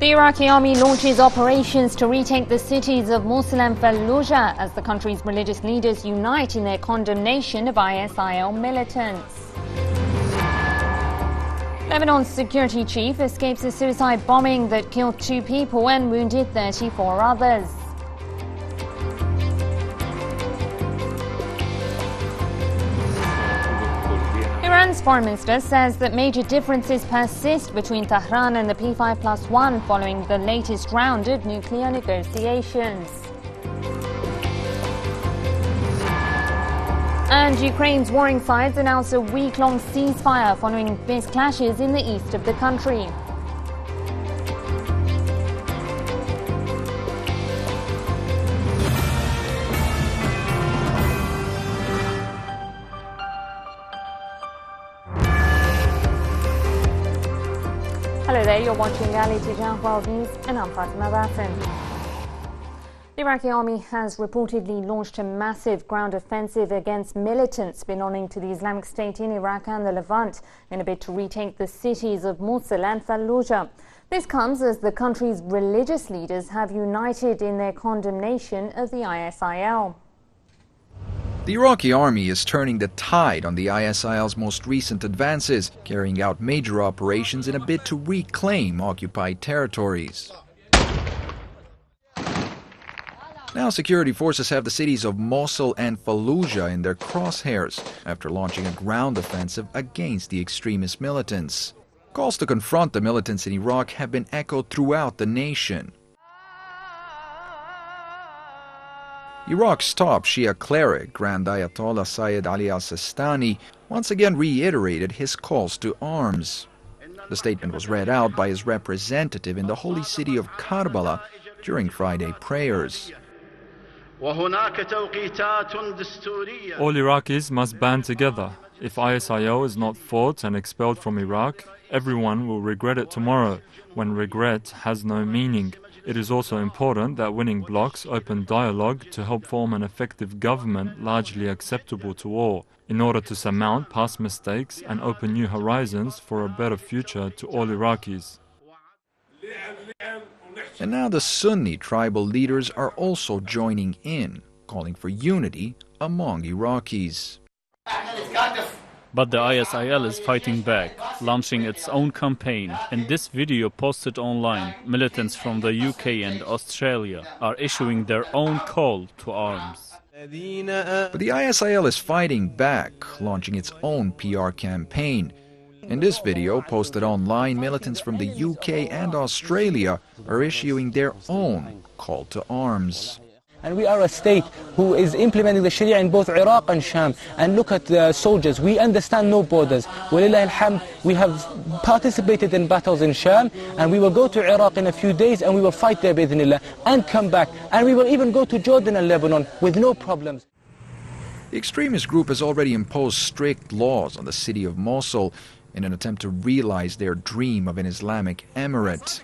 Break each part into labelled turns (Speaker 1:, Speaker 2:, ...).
Speaker 1: The Iraqi army launches operations to retake the cities of Mosul and Fallujah as the country's religious leaders unite in their condemnation of ISIL militants. Lebanon's security chief escapes a suicide bombing that killed 2 people and wounded 34 others. Iran's foreign minister says that major differences persist between Tehran and the P5+1 following the latest round of nuclear negotiations. And Ukraine's warring sides announce a week-long ceasefire following fierce clashes in the east of the country. Hello there, you're watching Ali Tijah World News and I'm Fatima Bassem. The Iraqi army has reportedly launched a massive ground offensive against militants belonging to the Islamic State in Iraq and the Levant in a bid to retake the cities of Mosul and Fallujah. This comes as the country's religious leaders have united in their condemnation of the ISIL.
Speaker 2: The Iraqi army is turning the tide on the ISIL's most recent advances, carrying out major operations in a bid to reclaim occupied territories. Now security forces have the cities of Mosul and Fallujah in their crosshairs after launching a ground offensive against the extremist militants. Calls to confront the militants in Iraq have been echoed throughout the nation. Iraq's top Shia cleric, Grand Ayatollah Sayyid Ali al-Sistani, once again reiterated his calls to arms. The statement was read out by his representative in the holy city of Karbala during Friday prayers.
Speaker 3: All
Speaker 4: Iraqis must band together. If ISIL is not fought and expelled from Iraq, everyone will regret it tomorrow, when regret has no meaning. It is also important that winning blocs open dialogue to help form an effective government largely acceptable to all, in order to surmount past mistakes and open new horizons for a better future to all Iraqis.
Speaker 2: And now the Sunni tribal leaders are also joining in, calling for unity among Iraqis.
Speaker 5: But the ISIL is fighting back, launching its own campaign. In this video posted online, militants from the UK and Australia are issuing their own call to arms.
Speaker 2: But the ISIL is fighting back, launching its own PR campaign. In this video posted online, militants from the UK and Australia are issuing their own call to arms.
Speaker 6: And we are a state who is implementing the Sharia in both Iraq and Sham. And look at the soldiers. We understand no borders. Walillah alhamd, we have participated in battles in Sham, and we will go to Iraq in a few days and we will fight there bi'idhnillah and come back. And we will even go to Jordan and Lebanon with no problems.
Speaker 2: The extremist group has already imposed strict laws on the city of Mosul in an attempt to realize their dream of an Islamic emirate.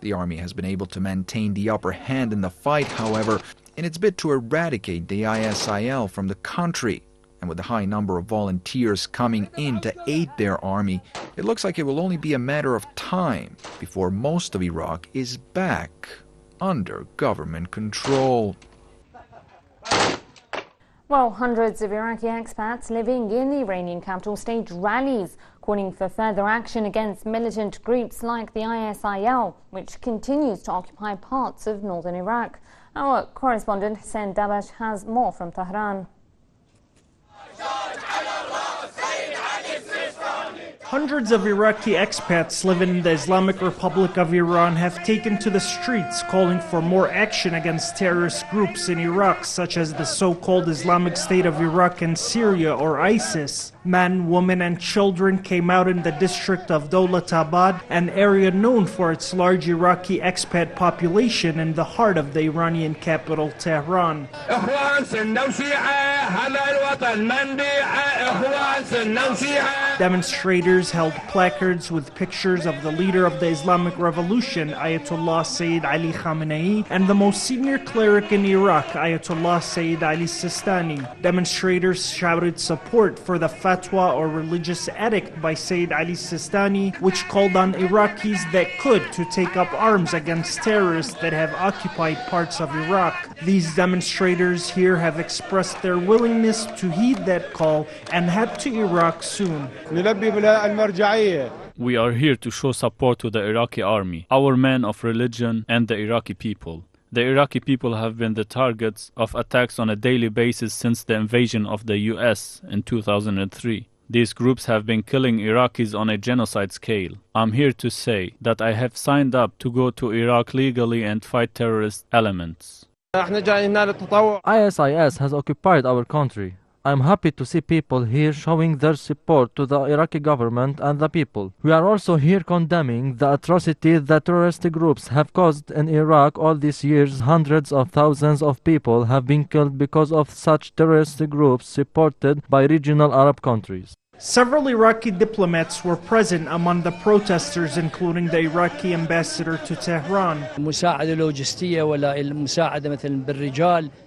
Speaker 2: The army has been able to maintain the upper hand in the fight, however, in its bid to eradicate the ISIL from the country. And with the high number of volunteers coming in to aid their army, it looks like it will only be a matter of time before most of Iraq is back under government control.
Speaker 1: Well, hundreds of Iraqi expats living in the Iranian capital staged rallies calling for further action against militant groups like the ISIL, which continues to occupy parts of northern Iraq. Our correspondent Hussein Dabash has more from Tehran.
Speaker 7: Hundreds of Iraqi expats living in the Islamic Republic of Iran have taken to the streets calling for more action against terrorist groups in Iraq, such as the so-called Islamic State of Iraq and Syria, or ISIS. Men, women and children came out in the district of Dawlatabad, an area known for its large Iraqi expat population in the heart of the Iranian capital, Tehran. Demonstrators held placards with pictures of the leader of the Islamic Revolution, Ayatollah Sayyid Ali Khamenei, and the most senior cleric in Iraq, Ayatollah Sayyid Ali Sistani. Demonstrators shouted support for the fatwa or religious edict by Sayyid Ali Sistani, which called on Iraqis that could to take up arms against terrorists that have occupied parts of Iraq. These demonstrators here have expressed their willingness to heed that call and head to Iraq soon.
Speaker 5: We are here to show support to the Iraqi army, our men of religion, and the Iraqi people. The Iraqi people have been the targets of attacks on a daily basis since the invasion of the US in 2003. These groups have been killing Iraqis on a genocide scale. I'm here to say that I have signed up to go to Iraq legally and fight terrorist elements.
Speaker 3: ISIS has occupied our country. I'm happy to see people here showing their support to the Iraqi government and the people. We are also here condemning the atrocities that terrorist groups have caused in Iraq all these years. Hundreds of thousands of people have been killed because of such terrorist groups supported by regional Arab countries.
Speaker 7: Several Iraqi diplomats were present among the protesters, including the Iraqi ambassador to Tehran.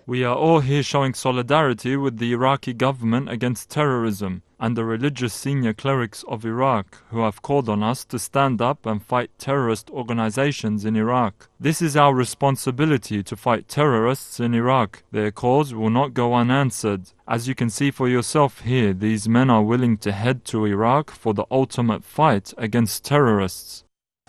Speaker 4: We are all here showing solidarity with the Iraqi government against terrorism and the religious senior clerics of Iraq who have called on us to stand up and fight terrorist organizations in Iraq. This is our responsibility to fight terrorists in Iraq. Their calls will not go unanswered. As you can see for yourself here, these men are willing to head to Iraq for the ultimate fight against terrorists.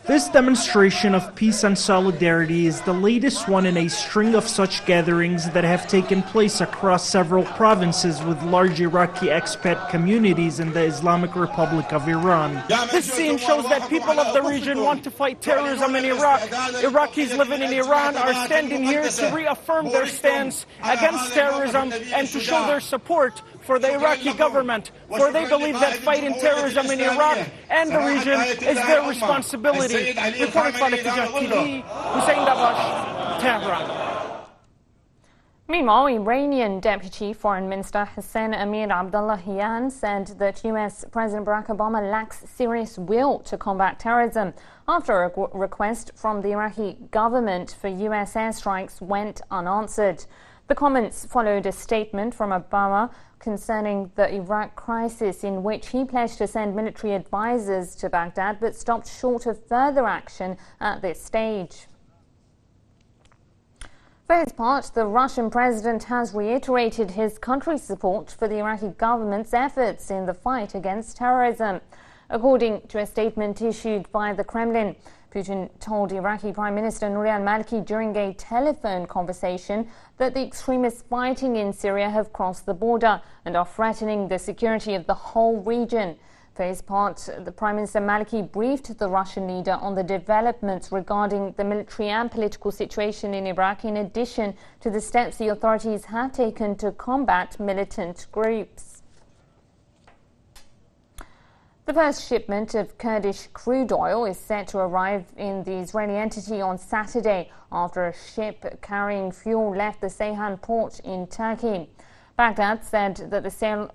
Speaker 7: This demonstration of peace and solidarity is the latest one in a string of such gatherings that have taken place across several provinces with large Iraqi expat communities in the Islamic Republic of Iran.
Speaker 8: This scene shows that people of the region want to fight terrorism in Iraq. Iraqis living in Iran are standing here to reaffirm their stance against terrorism and to show their support for the Iraqi government, for they believe that fighting terrorism in Iraq and the region is their responsibility. Reporting for Bulletin TV, Hussein Dabash, Tehran.
Speaker 1: Meanwhile, Iranian Deputy Foreign Minister Hossein Amir Abdullahian said that US President Barack Obama lacks serious will to combat terrorism after a request from the Iraqi government for US airstrikes went unanswered. The comments followed a statement from Obama concerning the Iraq crisis, in which he pledged to send military advisors to Baghdad but stopped short of further action at this stage. For his part, the Russian president has reiterated his country's support for the Iraqi government's efforts in the fight against terrorism. According to a statement issued by the Kremlin, Putin told Iraqi Prime Minister Nouri al-Maliki during a telephone conversation that the extremists fighting in Syria have crossed the border and are threatening the security of the whole region. For his part, the Prime Minister Maliki briefed the Russian leader on the developments regarding the military and political situation in Iraq, in addition to the steps the authorities have taken to combat militant groups. The first shipment of Kurdish crude oil is set to arrive in the Israeli entity on Saturday after a ship carrying fuel left the Ceyhan port in Turkey. Baghdad said that the sale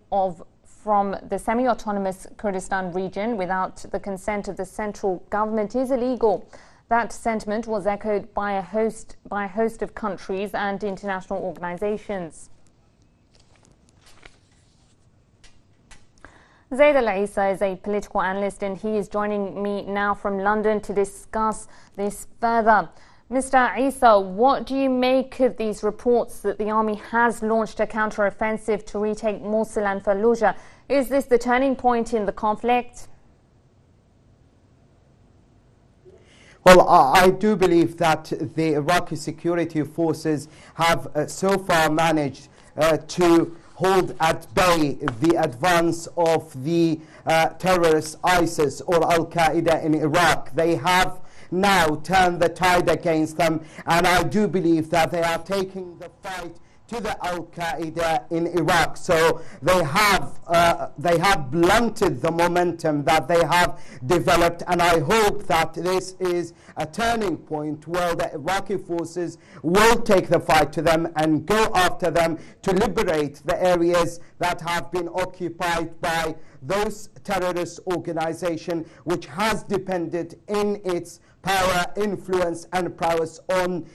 Speaker 1: from the semi-autonomous Kurdistan region without the consent of the central government is illegal. That sentiment was echoed by a host of countries and international organizations. Zaid Al-Isa is a political analyst and he is joining me now from London to discuss this further. Mr. Isa, what do you make of these reports that the army has launched a counter-offensive to retake Mosul and Fallujah? Is this the turning point in the conflict?
Speaker 9: Well, I do believe that the Iraqi security forces have so far managed to hold at bay the advance of the terrorist ISIS or Al-Qaeda in Iraq. They have now turned the tide against them, and I do believe that they are taking the fight to the Al-Qaeda in Iraq. So they have blunted the momentum that they have developed, and I hope that this is a turning point where the Iraqi forces will take the fight to them and go after them to liberate the areas that have been occupied by those terrorist organizations, which has depended in its power, influence and prowess on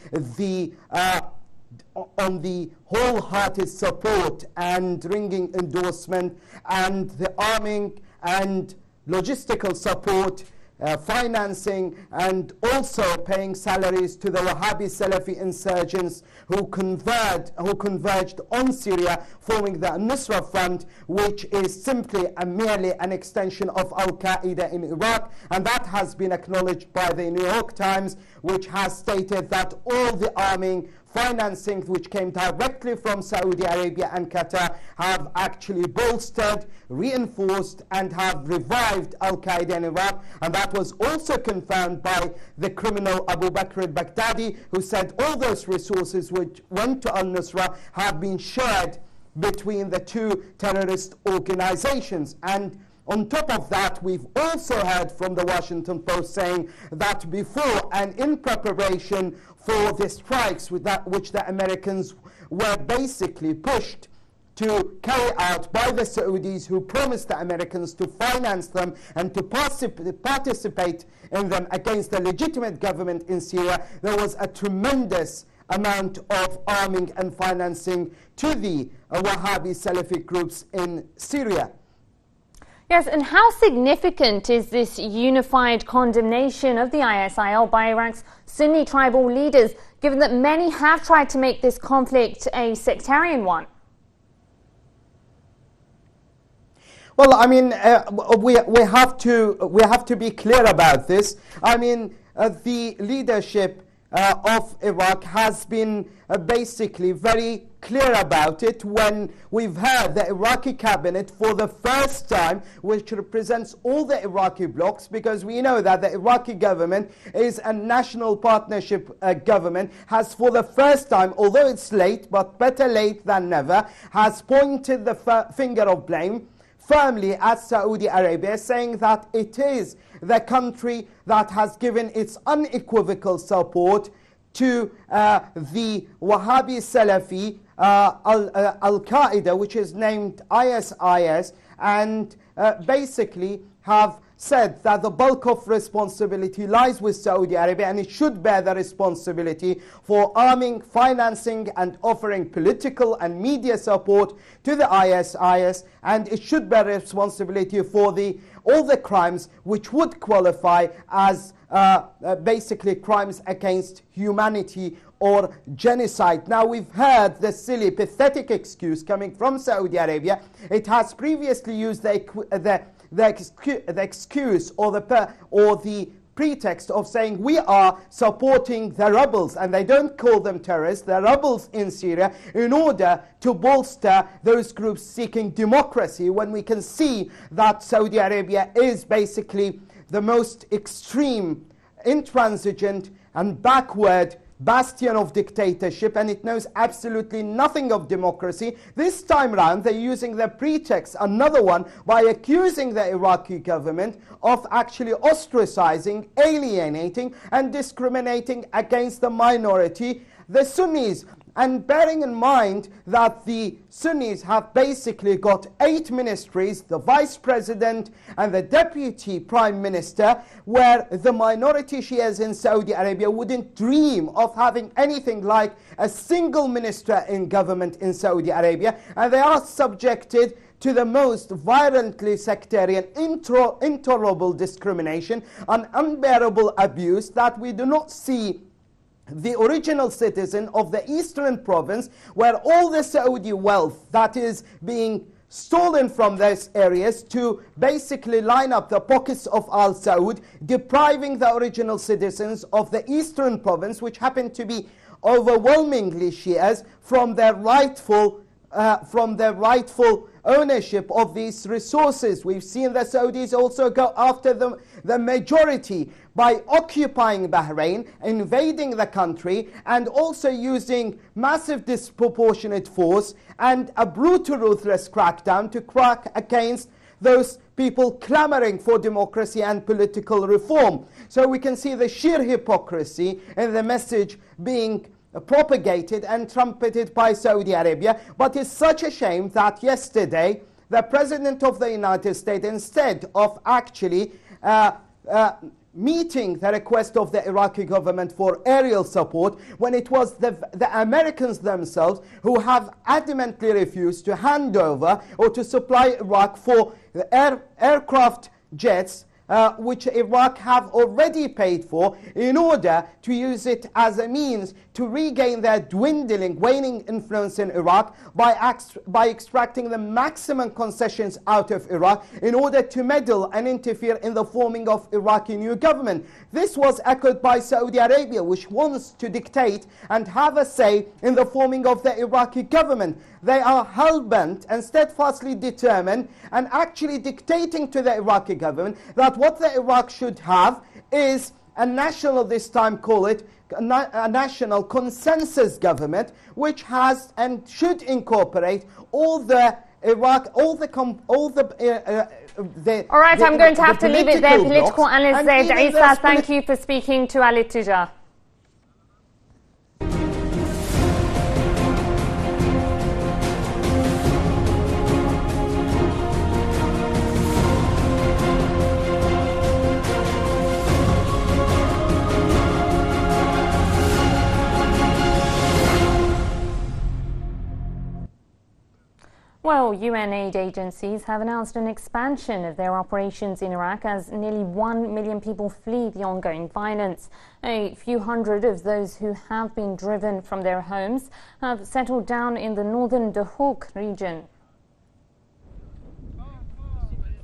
Speaker 9: on the wholehearted support and ringing endorsement and the arming and logistical support, financing, and also paying salaries to the Wahhabi Salafi insurgents who converged on Syria, forming the Nusra Front, which is simply and merely an extension of Al-Qaeda in Iraq. And that has been acknowledged by the New York Times, which has stated that all the arming, financing which came directly from Saudi Arabia and Qatar have actually bolstered, reinforced, and have revived Al-Qaeda in Iraq. And that was also confirmed by the criminal Abu Bakr al-Baghdadi, who said all those resources which went to al-Nusra have been shared between the two terrorist organizations. And on top of that, we've also heard from the Washington Post saying that before and in preparation for the strikes which the Americans were basically pushed to carry out by the Saudis, who promised the Americans to finance them and to participate in them against the legitimate government in Syria, there was a tremendous amount of arming and financing to the Wahhabi Salafi groups in Syria.
Speaker 1: Yes, and how significant is this unified condemnation of the ISIL by Iraq's Sunni tribal leaders, given that many have tried to make this conflict a sectarian one?
Speaker 9: Well, I mean, we have to be clear about this. I mean, the leadership of Iraq has been basically very clear about it when we've heard the Iraqi cabinet for the first time, which represents all the Iraqi blocs, because we know that the Iraqi government is a national partnership government, has for the first time, although it's late, but better late than never, has pointed the finger of blame firmly at Saudi Arabia, saying that it is the country that has given its unequivocal support to the Wahhabi Salafi Al-Qaeda, which is named ISIS, and basically have said that the bulk of responsibility lies with Saudi Arabia, and it should bear the responsibility for arming, financing, and offering political and media support to the ISIS, and it should bear responsibility for all the crimes which would qualify as basically crimes against humanity or genocide. Now, we've heard the silly, pathetic excuse coming from Saudi Arabia. It has previously used the excuse or the pretext of saying we are supporting the rebels, and they don't call them terrorists, the rebels in Syria, in order to bolster those groups seeking democracy, when we can see that Saudi Arabia is basically the most extreme, intransigent, and backward bastion of dictatorship, and it knows absolutely nothing of democracy. This time round, they're using the pretext, another one, by accusing the Iraqi government of actually ostracizing, alienating, and discriminating against the minority, the Sunnis. And bearing in mind that the Sunnis have basically got 8 ministries, the vice president and the deputy prime minister, where the minority Shias in Saudi Arabia wouldn't dream of having anything like a single minister in government in Saudi Arabia, and they are subjected to the most violently sectarian, intolerable discrimination and unbearable abuse that we do not see the original citizen of the eastern province, where all the Saudi wealth that is being stolen from those areas to basically line up the pockets of Al Saud, depriving the original citizens of the eastern province, which happen to be overwhelmingly Shias, from their rightful ownership of these resources. We've seen the Saudis also go after the majority by occupying Bahrain, invading the country, and also using massive disproportionate force and a brutal, ruthless crackdown to crack against those people clamoring for democracy and political reform. So we can see the sheer hypocrisy in the message being propagated and trumpeted by Saudi Arabia. But it's such a shame that yesterday the President of the United States, instead of actually meeting the request of the Iraqi government for aerial support, when it was the Americans themselves who have adamantly refused to hand over or to supply Iraq for aircraft jets, which Iraq have already paid for, in order to use it as a means to regain their waning influence in Iraq by extracting the maximum concessions out of Iraq in order to meddle and interfere in the forming of Iraqi new government. This was echoed by Saudi Arabia, which wants to dictate and have a say in the forming of the Iraqi government. They are hell-bent and steadfastly determined and actually dictating to the Iraqi government that what the Iraq should have is a national, this time call it, a national consensus government, which has and should incorporate all the Iraq, all right,
Speaker 1: I'm going to have to leave it there. Political analyst Zaid Isa, thank you for speaking to Al Ittijah. Well, UN aid agencies have announced an expansion of their operations in Iraq as nearly 1 million people flee the ongoing violence. A few hundred of those who have been driven from their homes have settled down in the northern Duhok region.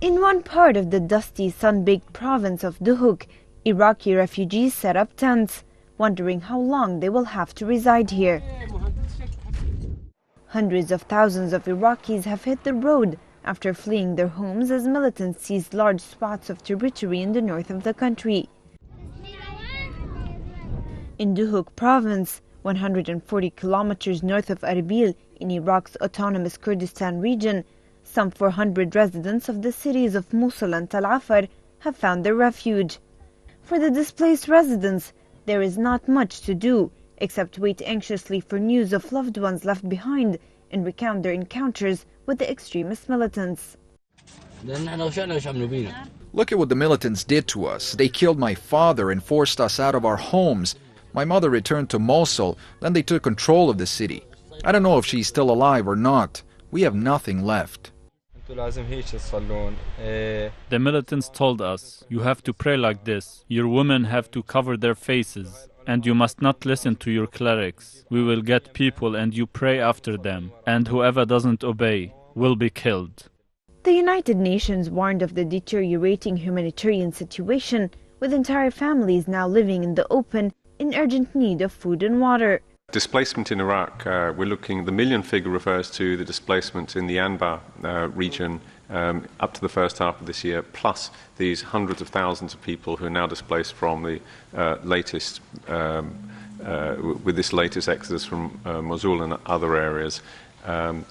Speaker 10: In one part of the dusty, sun-baked province of Duhok, Iraqi refugees set up tents, wondering how long they will have to reside here. Hundreds of thousands of Iraqis have hit the road after fleeing their homes as militants seized large spots of territory in the north of the country. In Duhok province, 140 kilometers north of Erbil, in Iraq's autonomous Kurdistan region, some 400 residents of the cities of Mosul and Tal Afar have found their refuge. For the displaced residents, there is not much to do, except wait anxiously for news of loved ones left behind and recount their encounters with the extremist militants.
Speaker 2: Look at what the militants did to us. They killed my father and forced us out of our homes. My mother returned to Mosul, then they took control of the city. I don't know if she's still alive or not. We have nothing left.
Speaker 5: The militants told us, you have to pray like this. Your women have to cover their faces. And you must not listen to your clerics. We will get people and you pray after them. And whoever doesn't obey will be killed.
Speaker 10: The United Nations warned of the deteriorating humanitarian situation, with entire families now living in the open in urgent need of food and water.
Speaker 11: Displacement in Iraq, the million figure refers to the displacement in the Anbar region up to the first half of this year, plus these hundreds of thousands of people who are now displaced from the latest, with this latest exodus from Mosul and other areas. I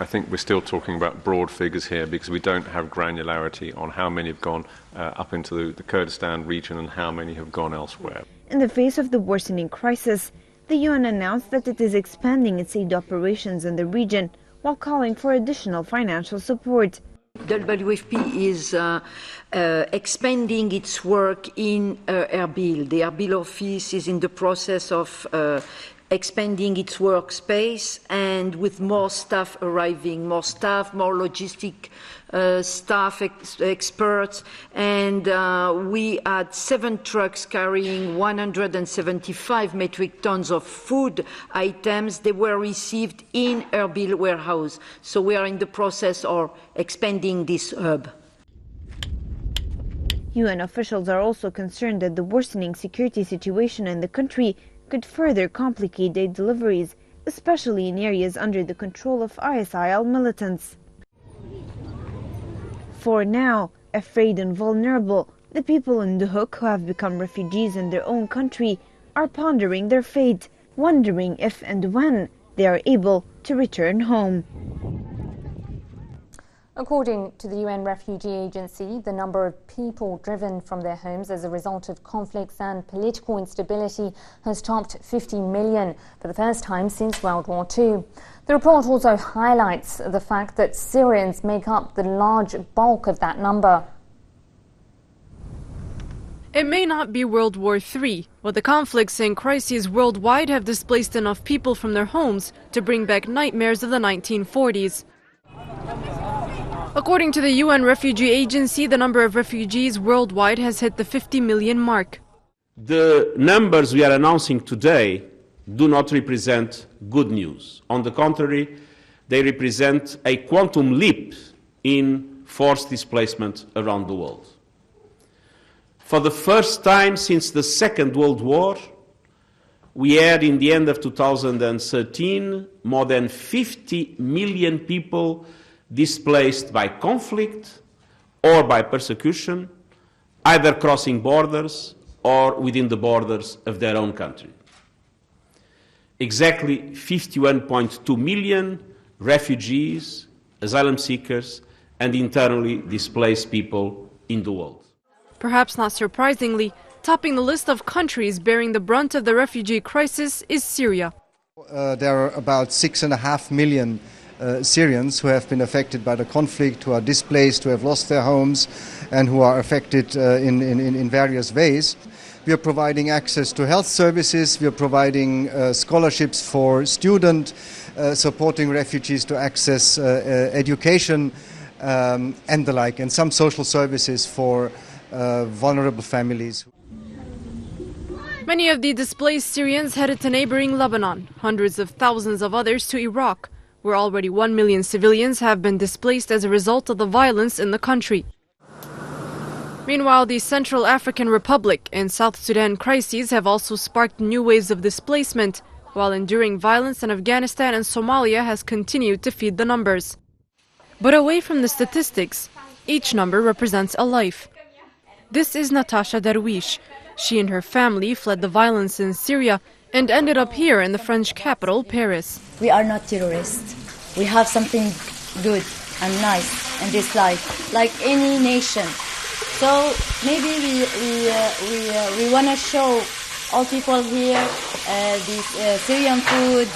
Speaker 11: think we're still talking about broad figures here because we don't have granularity on how many have gone up into the Kurdistan region and how many have gone elsewhere.
Speaker 10: In the face of the worsening crisis, the UN announced that it is expanding its aid operations in the region while calling for additional financial support.
Speaker 12: The WFP is expanding its work in Erbil. The Erbil office is in the process of expanding its workspace, and with more staff arriving, more staff, more logistic staff, experts, and we had 7 trucks carrying 175 metric tons of food items. They were received in Erbil warehouse. So we are in the process of expanding this hub.
Speaker 10: UN officials are also concerned that the worsening security situation in the country could further complicate aid deliveries, especially in areas under the control of ISIL militants. For now, afraid and vulnerable, the people in Duhok who have become refugees in their own country are pondering their fate, wondering if and when they are able to return home.
Speaker 1: According to the UN Refugee Agency, the number of people driven from their homes as a result of conflicts and political instability has topped 50 million for the first time since World War II. The report also highlights the fact that Syrians make up the large bulk of that number.
Speaker 13: It may not be World War III, but the conflicts and crises worldwide have displaced enough people from their homes to bring back nightmares of the 1940s. According to the UN Refugee Agency, the number of refugees worldwide has hit the 50 million mark.
Speaker 14: The numbers we are announcing today do not represent good news. On the contrary, they represent a quantum leap in forced displacement around the world. For the first time since the Second World War, we had, in the end of 2013, more than 50 million people displaced by conflict or by persecution, either crossing borders or within the borders of their own country. Exactly 51.2 million refugees, asylum seekers, and internally displaced people in the world.
Speaker 13: Perhaps not surprisingly, topping the list of countries bearing the brunt of the refugee crisis is Syria.
Speaker 15: There are about 6.5 million Syrians who have been affected by the conflict, who are displaced, who have lost their homes, and who are affected in various ways. We are providing access to health services, we are providing scholarships for students, supporting refugees to access education and the like, and some social services for vulnerable families.
Speaker 13: Many of the displaced Syrians headed to neighboring Lebanon, hundreds of thousands of others to Iraq, where already 1 million civilians have been displaced as a result of the violence in the country. Meanwhile, the Central African Republic and South Sudan crises have also sparked new waves of displacement, while enduring violence in Afghanistan and Somalia has continued to feed the numbers. But away from the statistics, each number represents a life. This is Natasha Darwish. She and her family fled the violence in Syria and ended up here in the French capital, Paris.
Speaker 16: We are not terrorists. We have something good and nice in this life, like any nation. So maybe we want to show all people here this Syrian food,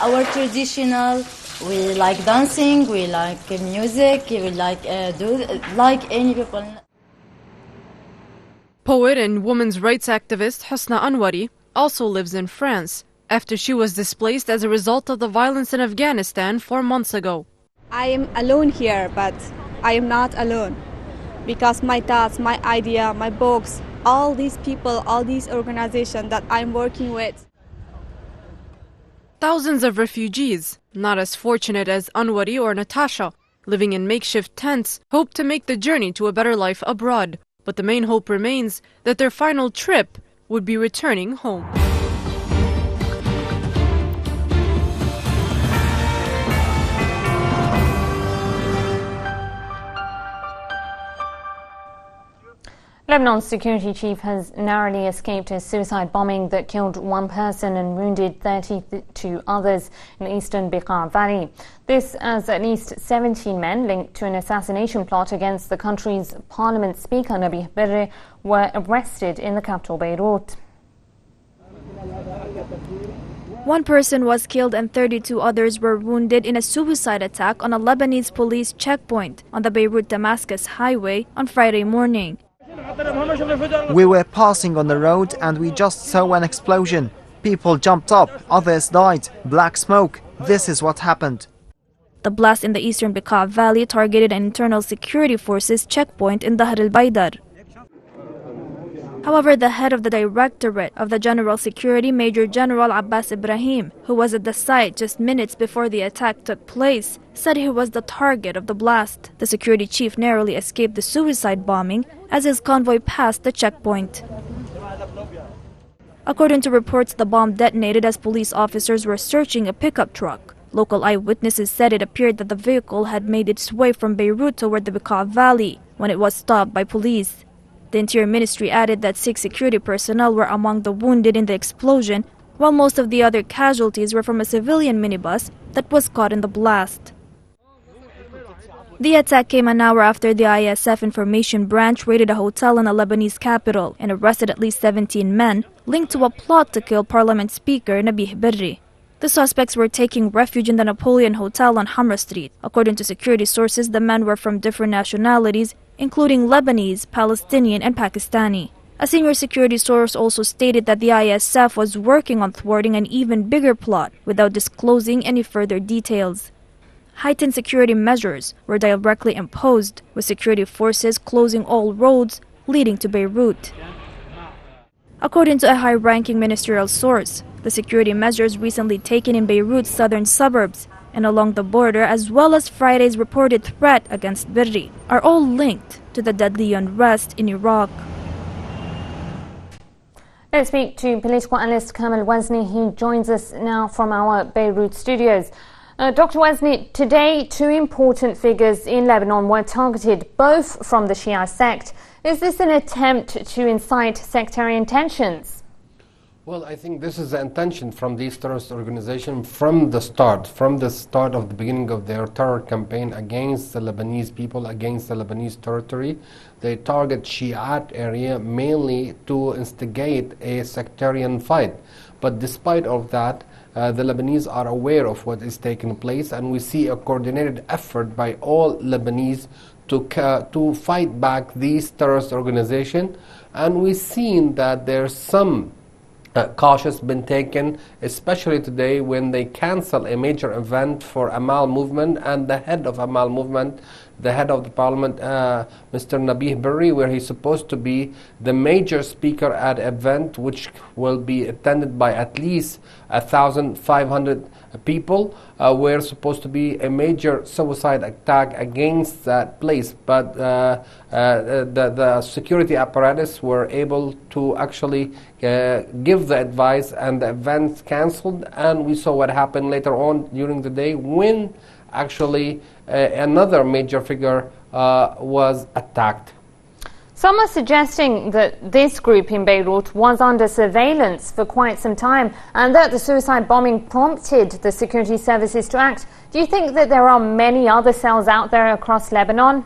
Speaker 16: our traditional. We like dancing, we like music, we like like any people.
Speaker 13: Poet and women's rights activist Husna Anwari also lives in France after she was displaced as a result of the violence in Afghanistan 4 months ago.
Speaker 17: I am alone here, but I am not alone, because my thoughts, my idea, my books, all these people, all these organizations that I'm working with.
Speaker 13: Thousands of refugees, not as fortunate as Anwari or Natasha, living in makeshift tents, hope to make the journey to a better life abroad. But the main hope remains that their final trip would be returning home.
Speaker 1: Lebanon's security chief has narrowly escaped a suicide bombing that killed 1 person and wounded 32 others in the eastern Bekaa Valley. This as at least 17 men linked to an assassination plot against the country's parliament speaker, Nabi Berre, were arrested in the capital, Beirut.
Speaker 18: 1 person was killed and 32 others were wounded in a suicide attack on a Lebanese police checkpoint on the Beirut-Damascus highway on Friday morning.
Speaker 19: We were passing on the road and we just saw an explosion. People jumped up, others died. Black smoke. This is what happened.
Speaker 18: The blast in the eastern Bekaa Valley targeted an internal security forces checkpoint in Dahr al-Baydar. However, the head of the Directorate of the General Security, Major General Abbas Ibrahim, who was at the site just minutes before the attack took place, said he was the target of the blast. The security chief narrowly escaped the suicide bombing as his convoy passed the checkpoint. According to reports, the bomb detonated as police officers were searching a pickup truck. Local eyewitnesses said it appeared that the vehicle had made its way from Beirut toward the Bekaa Valley when it was stopped by police. The Interior Ministry added that 6 security personnel were among the wounded in the explosion, while most of the other casualties were from a civilian minibus that was caught in the blast. The attack came an hour after the ISF Information Branch raided a hotel in the Lebanese capital and arrested at least 17 men linked to a plot to kill Parliament Speaker Nabi Berre. The suspects were taking refuge in the Napoleon Hotel on Hamra Street. According to security sources, the men were from different nationalities, including Lebanese, Palestinian, and Pakistani. A senior security source also stated that the ISF was working on thwarting an even bigger plot without disclosing any further details. Heightened security measures were directly imposed, with security forces closing all roads leading to Beirut. According to a high-ranking ministerial source, the security measures recently taken in Beirut's southern suburbs and along the border, as well as Friday's reported threat against Birri, are all linked to the deadly unrest in Iraq.
Speaker 1: Let's speak to political analyst Kamel Wazni. He joins us now from our Beirut studios. Dr. Wazni, today 2 important figures in Lebanon were targeted, both from the Shia sect. Is this an attempt to incite sectarian tensions?
Speaker 20: Well, I think this is the intention from these terrorist organizations from the start of the beginning of their terror campaign against the Lebanese people, against the Lebanese territory. They target Shiite area mainly to instigate a sectarian fight. But despite of that, the Lebanese are aware of what is taking place, and we see a coordinated effort by all Lebanese to fight back these terrorist organizations. And we've seen that there's some cautious been taken, especially today when they cancel a major event for Amal movement, and the head of Amal movement, the head of the parliament, Mr. Nabih Berri, where he's supposed to be the major speaker at an event which will be attended by at least 1,500 people, were supposed to be a major suicide attack against that place. But the security apparatus were able to actually give the advice, and the event cancelled, and we saw what happened later on during the day when actually another major figure was attacked.
Speaker 1: Some are suggesting that this group in Beirut was under surveillance for quite some time and that the suicide bombing prompted the security services to act. Do you think that there are many other cells out there across Lebanon?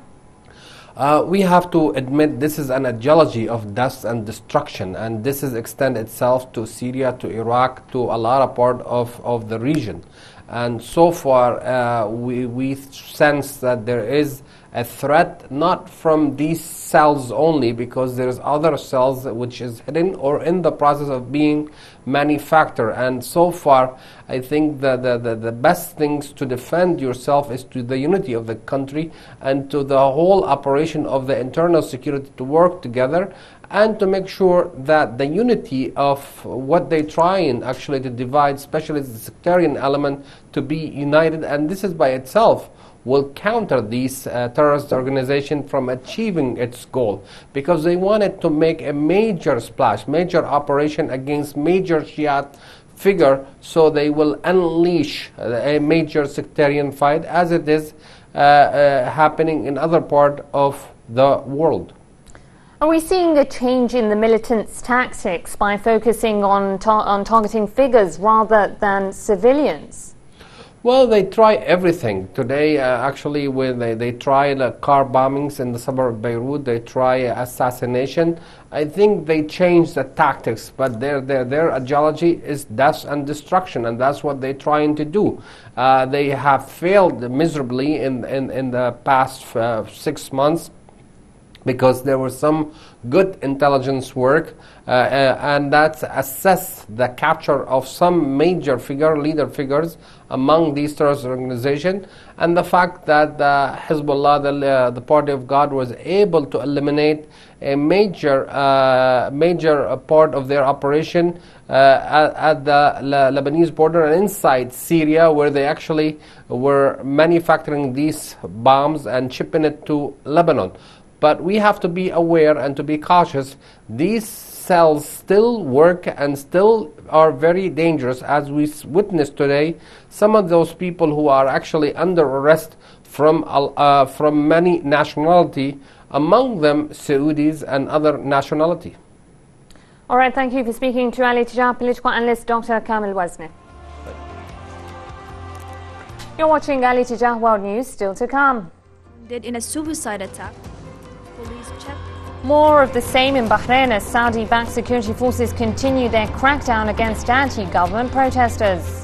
Speaker 20: We have to admit this is an ideology of death and destruction, and this is extend itself to Syria, to Iraq, to a lot of part of the region. And so far we sense that there is a threat not from these cells only, because there's other cells which is hidden or in the process of being manufactured. And so far I think that the best things to defend yourself is to the unity of the country and to the whole operation of the internal security to work together and to make sure that the unity of what they try and actually to divide, especially the sectarian element, to be united. And this is by itself will counter these terrorist organizations from achieving its goal, because they wanted to make a major splash, major operation against major Shiite figure, so they will unleash a major sectarian fight as it is happening in other part of the world.
Speaker 1: Are we seeing a change in the militants' tactics by focusing on targeting figures rather than civilians?
Speaker 20: Well, they try everything. Today, actually, when they try car bombings in the suburb of Beirut, they try assassination. I think they changed the tactics, but their ideology is death and destruction, and that's what they're trying to do. They have failed miserably in the past 6 months, because there was some good intelligence work, and that's assess the capture of some major leader figures among these terrorist organizations, and the fact that Hezbollah, the Party of God, was able to eliminate a major part of their operation at the Lebanese border and inside Syria, where they actually were manufacturing these bombs and shipping it to Lebanon. But we have to be aware and to be cautious. These cells still work and still are very dangerous, as we witnessed today. Some of those people who are actually under arrest from many nationality, among them Saudis and other nationality.
Speaker 1: All right, thank you for speaking to Ali Tijah, political analyst Dr. Kamel Wazni. You're watching Ali Tijah World News, still to come.
Speaker 18: Did in a suicide attack. Police check.
Speaker 1: More of the same in Bahrain as Saudi-backed security forces continue their crackdown against anti-government protesters.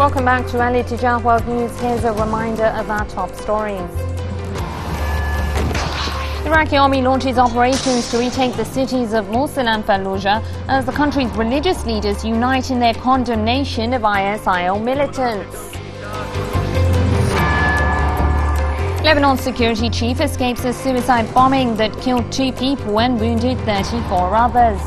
Speaker 1: Welcome back to Ali Tijah World News. Here's a reminder of our top stories. The Iraqi army launches operations to retake the cities of Mosul and Fallujah as the country's religious leaders unite in their condemnation of ISIL militants. Lebanon's security chief escapes a suicide bombing that killed 2 people and wounded 34 others.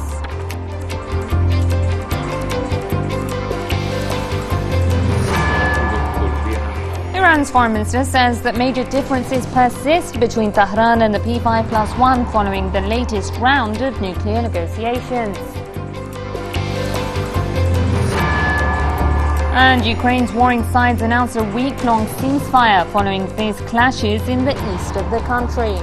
Speaker 1: Iran's foreign minister says that major differences persist between Tehran and the P5+1 following the latest round of nuclear negotiations. And Ukraine's warring sides announce a week-long ceasefire following fierce clashes in the east of the country.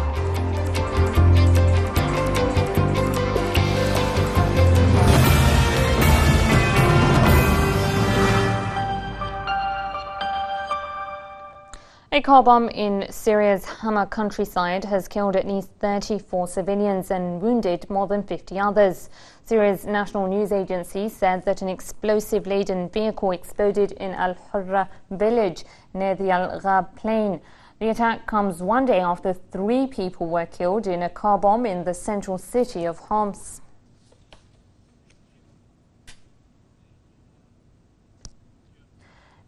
Speaker 1: A car bomb in Syria's Hama countryside has killed at least 34 civilians and wounded more than 50 others. Syria's national news agency said that an explosive-laden vehicle exploded in Al-Hurra village near the Al-Ghab plain. The attack comes one day after 3 people were killed in a car bomb in the central city of Homs.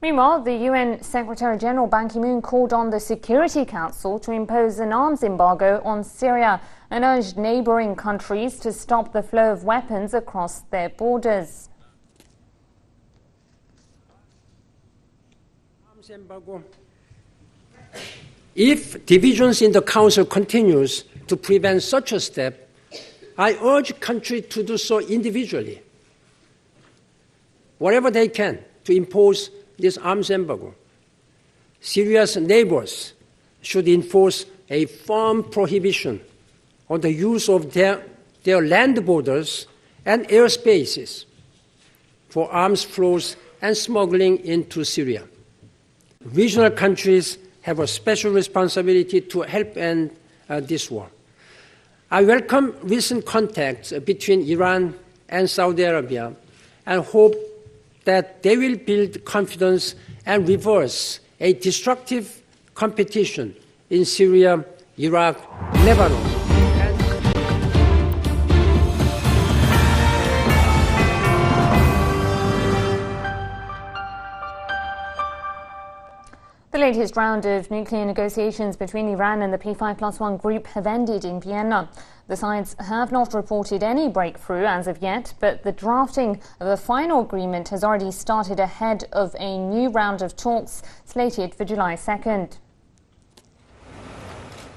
Speaker 1: Meanwhile, the UN Secretary-General Ban Ki-moon called on the Security Council to impose an arms embargo on Syria and urged neighbouring countries to stop the flow of weapons across their borders.
Speaker 21: Arms embargo. If divisions in the Council continues to prevent such a step, I urge countries to do so individually, whatever they can, to impose this arms embargo. Syria's neighbors should enforce a firm prohibition on the use of their land borders and airspaces for arms flows and smuggling into Syria. Regional countries have a special responsibility to help end this war. I welcome recent contacts between Iran and Saudi Arabia and hope that they will build confidence and reverse a destructive competition in Syria, Iraq, Lebanon.
Speaker 1: The latest round of nuclear negotiations between Iran and the P5+1 group have ended in Vienna. The sides have not reported any breakthrough as of yet, but the drafting of a final agreement has already started ahead of a new round of talks slated for July 2nd.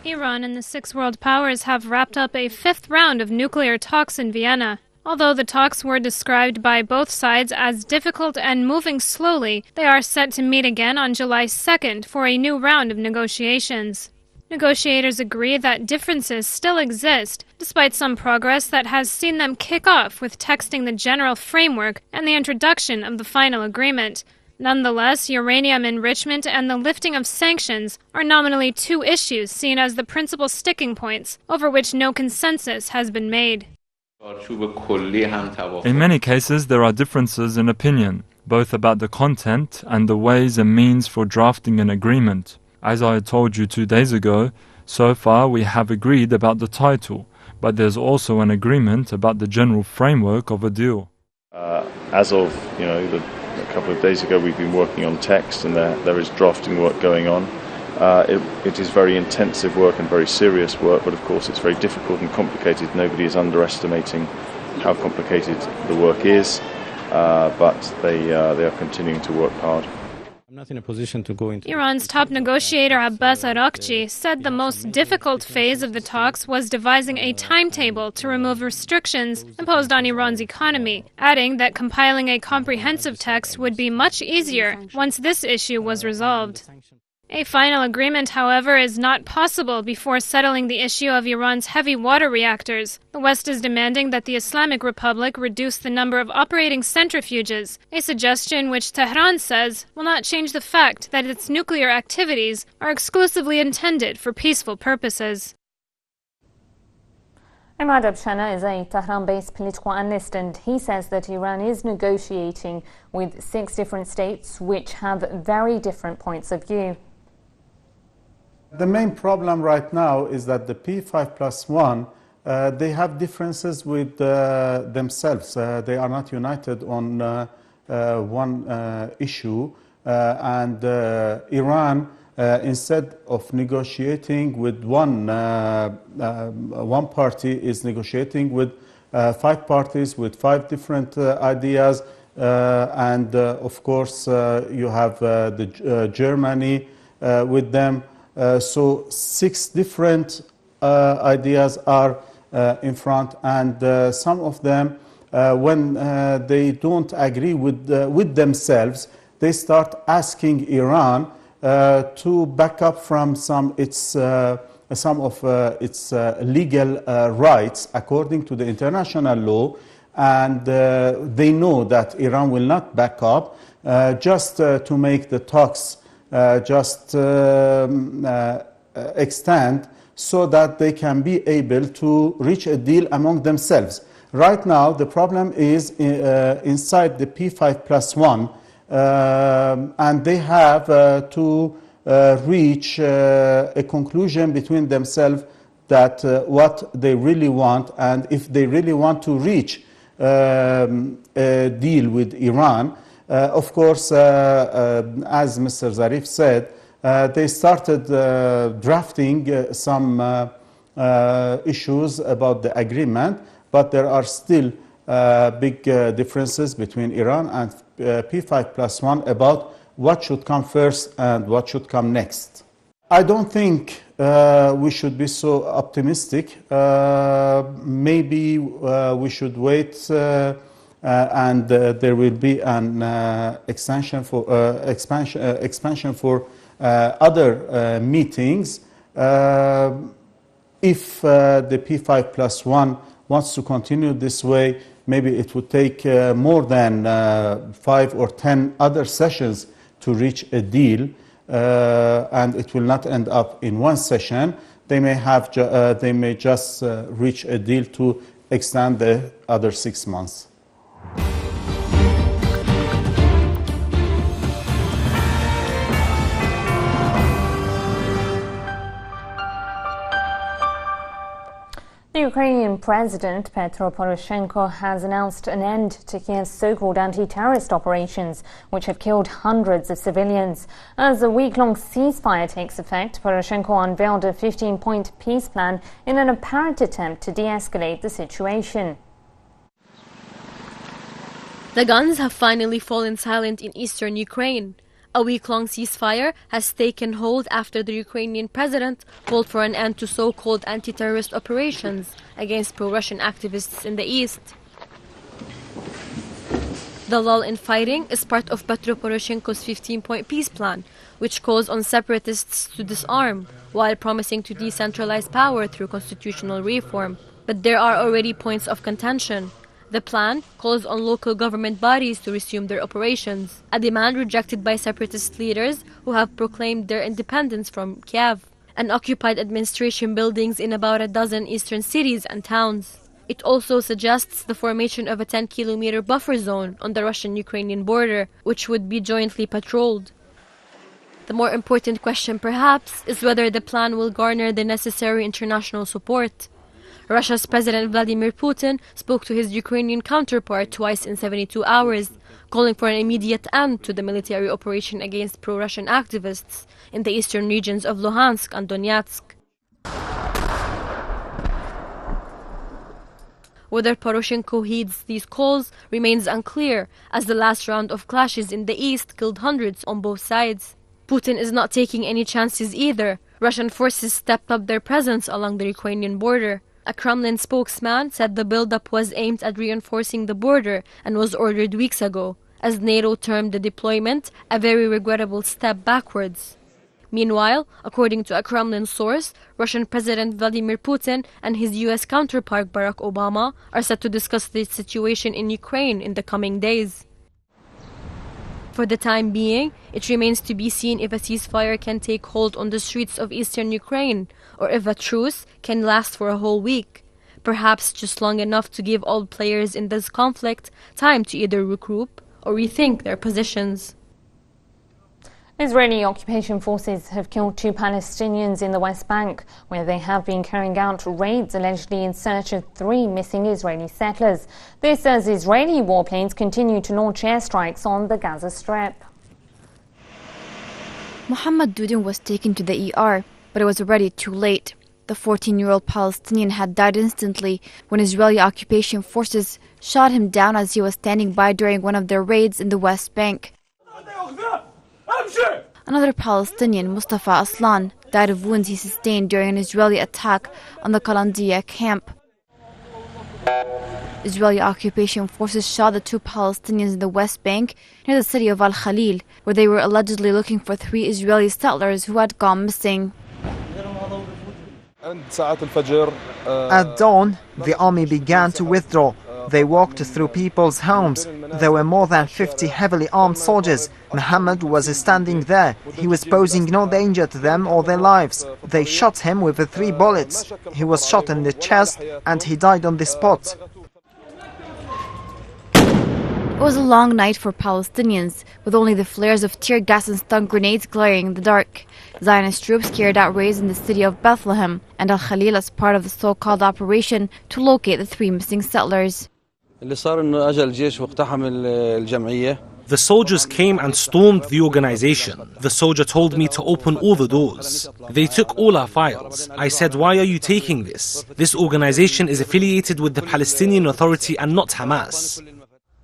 Speaker 22: Iran and the 6 world powers have wrapped up a 5th round of nuclear talks in Vienna. Although the talks were described by both sides as difficult and moving slowly, they are set to meet again on July 2nd for a new round of negotiations. Negotiators agree that differences still exist, despite some progress that has seen them kick off with texting the general framework and the introduction of the final agreement. Nonetheless, uranium enrichment and the lifting of sanctions are nominally 2 issues seen as the principal sticking points, over which no consensus has been made.
Speaker 4: In many cases, there are differences in opinion, both about the content and the ways and means for drafting an agreement. As I told you 2 days ago, so far we have agreed about the title, but there's also an agreement about the general framework of a deal.
Speaker 23: As of a couple of days ago, we've been working on text, and there is drafting work going on. It is very intensive work and very serious work, but of course it's very difficult and complicated. Nobody is underestimating how complicated the work is, but they are continuing to work hard.
Speaker 24: I'm not in a position to go into...
Speaker 22: Iran's top negotiator Abbas Araghchi said the most difficult phase of the talks was devising a timetable to remove restrictions imposed on Iran's economy, adding that compiling a comprehensive text would be much easier once this issue was resolved. A final agreement, however, is not possible before settling the issue of Iran's heavy water reactors. The West is demanding that the Islamic Republic reduce the number of operating centrifuges, a suggestion which Tehran says will not change the fact that its nuclear activities are exclusively intended for peaceful purposes.
Speaker 1: Imad Abshana is a Tehran-based political analyst, and he says that Iran is negotiating with 6 different states which have very different points of view.
Speaker 3: The main problem right now is that the P5+1, they have differences with themselves. They are not united on one issue, and Iran, instead of negotiating with one party, is negotiating with 5 parties with 5 different ideas, and of course you have Germany with them. So 6 different ideas are in front, and some of them, when they don't agree with themselves, they start asking Iran to back up from some of its legal rights according to the international law, and they know that Iran will not back up just to make the talks extend, so that they can be able to reach a deal among themselves. Right now, the problem is inside the P5+1, and they have to reach a conclusion between themselves that what they really want, and if they really want to reach a deal with Iran. Of course, as Mr. Zarif said, they started drafting some issues about the agreement, but there are still big differences between Iran and P5+1 about what should come first and what should come next. I don't think we should be so optimistic. Maybe we should wait, and there will be an expansion for other meetings. If the P5+1 wants to continue this way, maybe it would take more than 5 or 10 other sessions to reach a deal, and it will not end up in one session. They may just reach a deal to extend the other 6 months.
Speaker 1: The Ukrainian President Petro Poroshenko has announced an end to Kiev's so-called anti-terrorist operations, which have killed hundreds of civilians. As a week-long ceasefire takes effect, Poroshenko unveiled a 15-point peace plan in an apparent attempt to de-escalate the situation.
Speaker 6: The guns have finally fallen silent in eastern Ukraine. A week-long ceasefire has taken hold after the Ukrainian president called for an end to so-called anti-terrorist operations against pro-Russian activists in the east. The lull in fighting is part of Petro Poroshenko's 15-point peace plan, which calls on separatists to disarm, while promising to decentralize power through constitutional reform. But there are already points of contention. The plan calls on local government bodies to resume their operations, a demand rejected by separatist leaders who have proclaimed their independence from Kiev, and occupied administration buildings in about a dozen eastern cities and towns. It also suggests the formation of a 10-kilometer buffer zone on the Russian-Ukrainian border, which would be jointly patrolled. The more important question, perhaps, is whether the plan will garner the necessary international support. Russia's President Vladimir Putin spoke to his Ukrainian counterpart twice in 72 hours, calling for an immediate end to the military operation against pro-Russian activists in the eastern regions of Luhansk and Donetsk. Whether Poroshenko heeds these calls remains unclear, as the last round of clashes in the east killed hundreds on both sides. Putin is not taking any chances either. Russian forces stepped up their presence along the Ukrainian border. A Kremlin spokesman said the buildup was aimed at reinforcing the border and was ordered weeks ago, as NATO termed the deployment a very regrettable step backwards. Meanwhile, according to a Kremlin source, Russian President Vladimir Putin and his U.S. counterpart Barack Obama are set to discuss the situation in Ukraine in the coming days. For the time being, it remains to be seen if a ceasefire can take hold on the streets of eastern Ukraine, or if a truce can last for a whole week. perhaps just long enough to give all players in this conflict time to either regroup or rethink their positions.
Speaker 1: Israeli occupation forces have killed 2 Palestinians in the West Bank, where they have been carrying out raids allegedly in search of 3 missing Israeli settlers. This as Israeli warplanes continue to launch airstrikes on the Gaza Strip.
Speaker 18: Mohammed Dudin was taken to the ER, but it was already too late. The 14-year-old Palestinian had died instantly when Israeli occupation forces shot him down as he was standing by during one of their raids in the West Bank. Another Palestinian, Mustafa Aslan, died of wounds he sustained during an Israeli attack on the Qalandiya camp. Israeli occupation forces shot the 2 Palestinians in the West Bank near the city of Al-Khalil, where they were allegedly looking for 3 Israeli settlers who had gone missing.
Speaker 19: At dawn, the army began to withdraw. They walked through people's homes. There were more than 50 heavily armed soldiers. Muhammad was standing there. He was posing no danger to them or their lives. They shot him with 3 bullets. He was shot in the chest and he died on the spot.
Speaker 18: It was a long night for Palestinians, with only the flares of tear gas and stun grenades glaring in the dark. Zionist troops carried out raids in the city of Bethlehem and Al-Khalil as part of the so-called operation to locate the 3 missing settlers.
Speaker 2: The soldiers came and stormed the organization. The soldier told me to open all the doors. They took all our files. I said, "Why are you taking this? This organization is affiliated with the Palestinian Authority and not Hamas."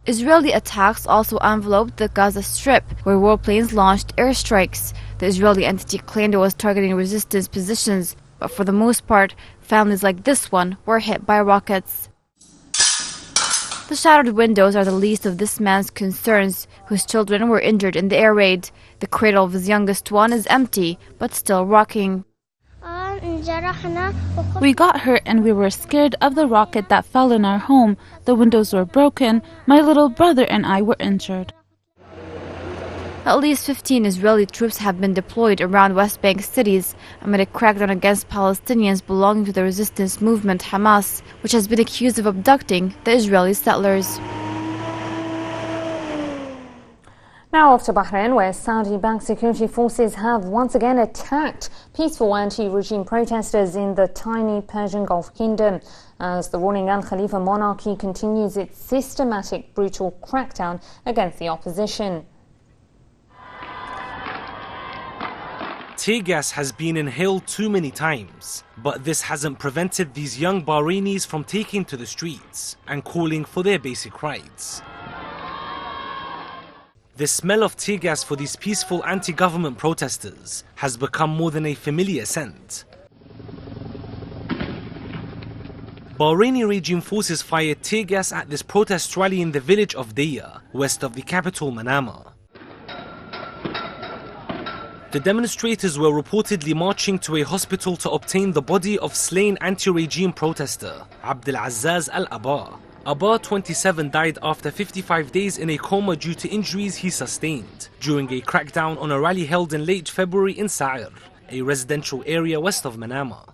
Speaker 18: Israeli attacks also enveloped the Gaza Strip, where warplanes launched airstrikes. The Israeli entity claimed it was targeting resistance positions, but for the most part, families like this one were hit by rockets. The shattered windows are the least of this man's concerns, whose children were injured in the air raid. The cradle of his youngest one is empty, but still rocking.
Speaker 7: We got hurt and we were scared of the rocket that fell in our home. The windows were broken. My little brother and I were injured.
Speaker 18: At least 15 Israeli troops have been deployed around West Bank cities amid a crackdown against Palestinians belonging to the resistance movement Hamas, which has been accused of abducting the Israeli settlers.
Speaker 1: Now off to Bahrain, where Saudi-backed security forces have once again attacked peaceful anti-regime protesters in the tiny Persian Gulf Kingdom, as the ruling Al Khalifa monarchy continues its systematic, brutal crackdown against the opposition.
Speaker 2: Tear gas has been inhaled too many times, but this hasn't prevented these young Bahrainis from taking to the streets and calling for their basic rights. The smell of tear gas for these peaceful anti-government protesters has become more than a familiar scent. Bahraini regime forces fired tear gas at this protest rally in the village of Daya, west of the capital Manama. The demonstrators were reportedly marching to a hospital to obtain the body of slain anti-regime protester Abdel Azzaz al-Aba. Aba, 27, died after 55 days in a coma due to injuries he sustained during a crackdown on a rally held in late February in Sa'ir, a residential area west of Manama.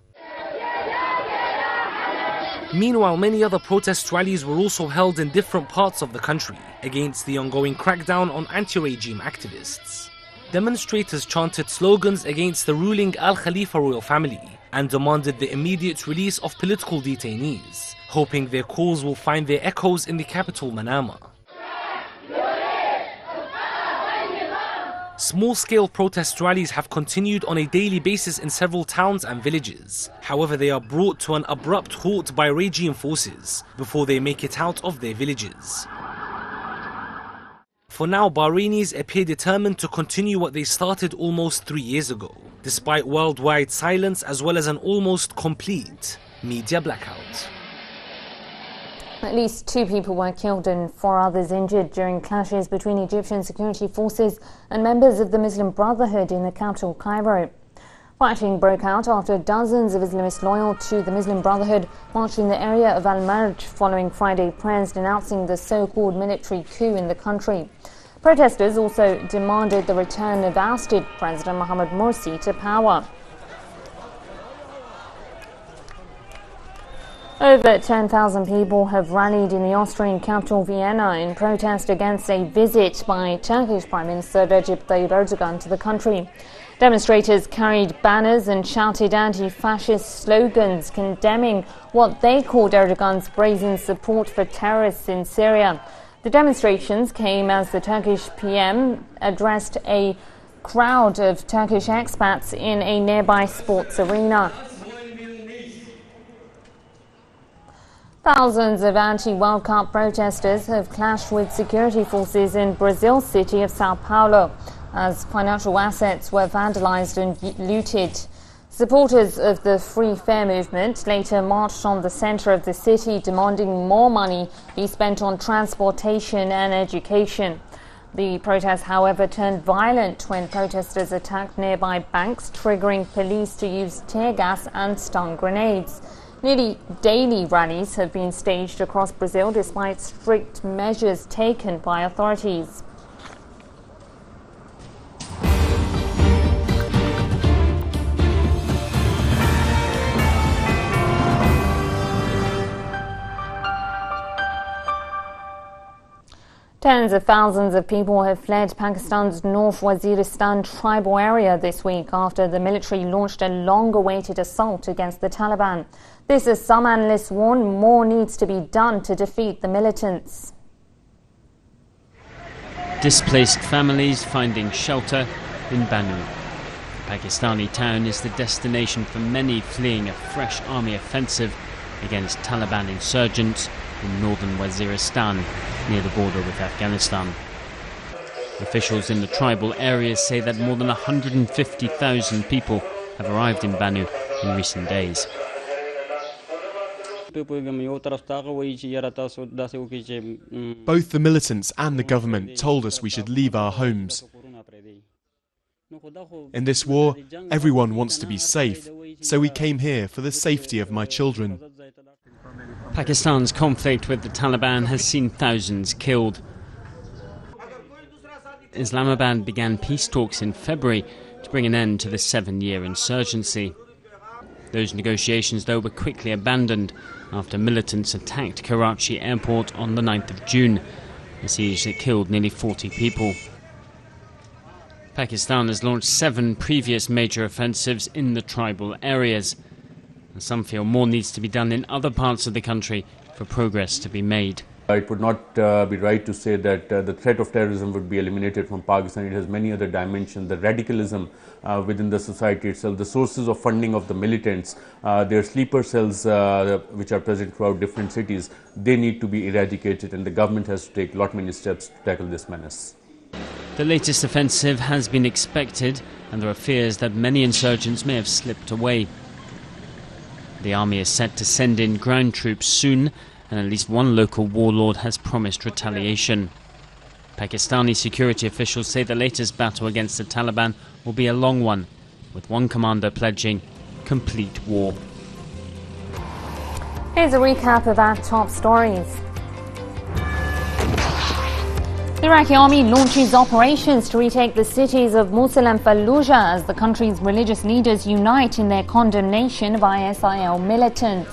Speaker 2: Meanwhile, many other protest rallies were also held in different parts of the country against the ongoing crackdown on anti-regime activists. Demonstrators chanted slogans against the ruling Al Khalifa royal family and demanded the immediate release of political detainees, hoping their calls will find their echoes in the capital Manama. Small-scale protest rallies have continued on a daily basis in several towns and villages. However, they are brought to an abrupt halt by regime forces before they make it out of their villages. For now, Bahrainis appear determined to continue what they started almost 3 years ago, despite worldwide silence as well as an almost complete media blackout.
Speaker 1: At least 2 people were killed and 4 others injured during clashes between Egyptian security forces and members of the Muslim Brotherhood in the capital Cairo. Fighting broke out after dozens of Islamists loyal to the Muslim Brotherhood marched in the area of Al-Marj following Friday prayers denouncing the so-called military coup in the country. Protesters also demanded the return of ousted President Mohamed Morsi to power. Over 10,000 people have rallied in the Austrian capital Vienna in protest against a visit by Turkish Prime Minister Recep Tayyip Erdogan to the country. Demonstrators carried banners and shouted anti-fascist slogans condemning what they called Erdogan's brazen support for terrorists in Syria. The demonstrations came as the Turkish PM addressed a crowd of Turkish expats in a nearby sports arena. Thousands of anti-World Cup protesters have clashed with security forces in Brazil's city of Sao Paulo as financial assets were vandalized and looted. Supporters of the Free Fare movement later marched on the center of the city demanding more money be spent on transportation and education. The protest, however, turned violent when protesters attacked nearby banks, triggering police to use tear gas and stun grenades. Nearly daily rallies have been staged across Brazil despite strict measures taken by authorities. Tens of thousands of people have fled Pakistan's North Waziristan tribal area this week after the military launched a long-awaited assault against the Taliban. This, as some analysts warn, more needs to be done to defeat the militants.
Speaker 5: Displaced families finding shelter in Banu. The Pakistani town is the destination for many fleeing a fresh army offensive against Taliban insurgents in northern Waziristan, near the border with Afghanistan. Officials in the tribal areas say that more than 150,000 people have arrived in Banu in recent days.
Speaker 8: Both the militants and the government told us we should leave our homes. In this war, everyone wants to be safe, so we came here for the safety of my children.
Speaker 5: Pakistan's conflict with the Taliban has seen thousands killed. Islamabad began peace talks in February to bring an end to the 7-year insurgency. Those negotiations, though, were quickly abandoned after militants attacked Karachi airport on the 9th of June, a siege that killed nearly 40 people. Pakistan has launched 7 previous major offensives in the tribal areas. And some feel more needs to be done in other parts of the country for progress to be made.
Speaker 9: It would not be right to say that the threat of terrorism would be eliminated from Pakistan. It has many other dimensions. The radicalism within the society itself, the sources of funding of the militants, their sleeper cells which are present throughout different cities, they need to be eradicated, and the government has to take many steps to tackle this menace.
Speaker 5: The latest offensive has been expected, and there are fears that many insurgents may have slipped away. The army is set to send in ground troops soon, and at least one local warlord has promised retaliation. Pakistani security officials say the latest battle against the Taliban will be a long one, with one commander pledging complete war.
Speaker 1: Here's a recap of our top stories. The Iraqi army launches operations to retake the cities of Mosul and Fallujah as the country's religious leaders unite in their condemnation of ISIL militants.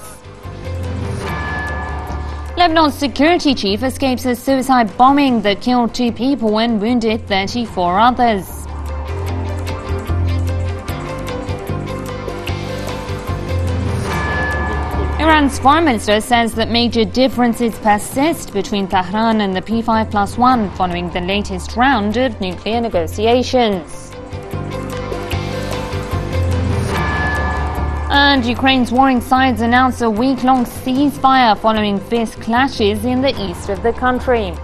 Speaker 1: Lebanon's security chief escapes a suicide bombing that killed 2 people and wounded 34 others. Iran's foreign minister says that major differences persist between Tehran and the P5+1 following the latest round of nuclear negotiations. And Ukraine's warring sides announce a week-long ceasefire following fierce clashes in the east of the country.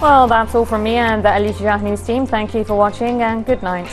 Speaker 1: Well, that's all from me and the Al Ittijah News team. Thank you for watching and good night.